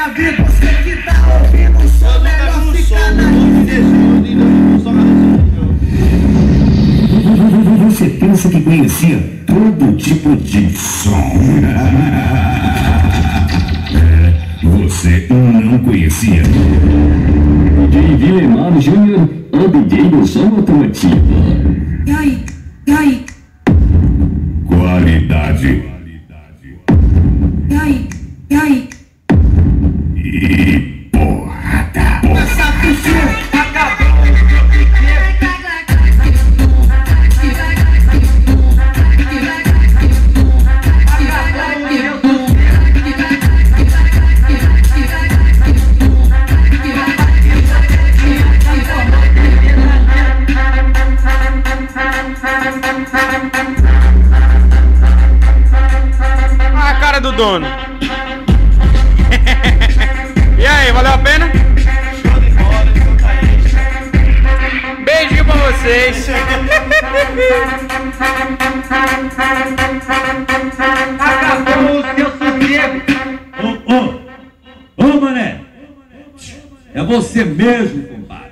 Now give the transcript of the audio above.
vida, você que tá ouvindo o som, melhor ficar na Você pensa que conhecia todo tipo de som? Você não conhecia. DJ Vilemar Júnior, o DJ do som automotivo. E aí? Qualidade. E aí? E porrada. Essa piscina acabou. A cara do dono. E aí, valeu a pena? Beijinho pra vocês. Acabou o seu sossego. Ô, mané. É você mesmo, compadre.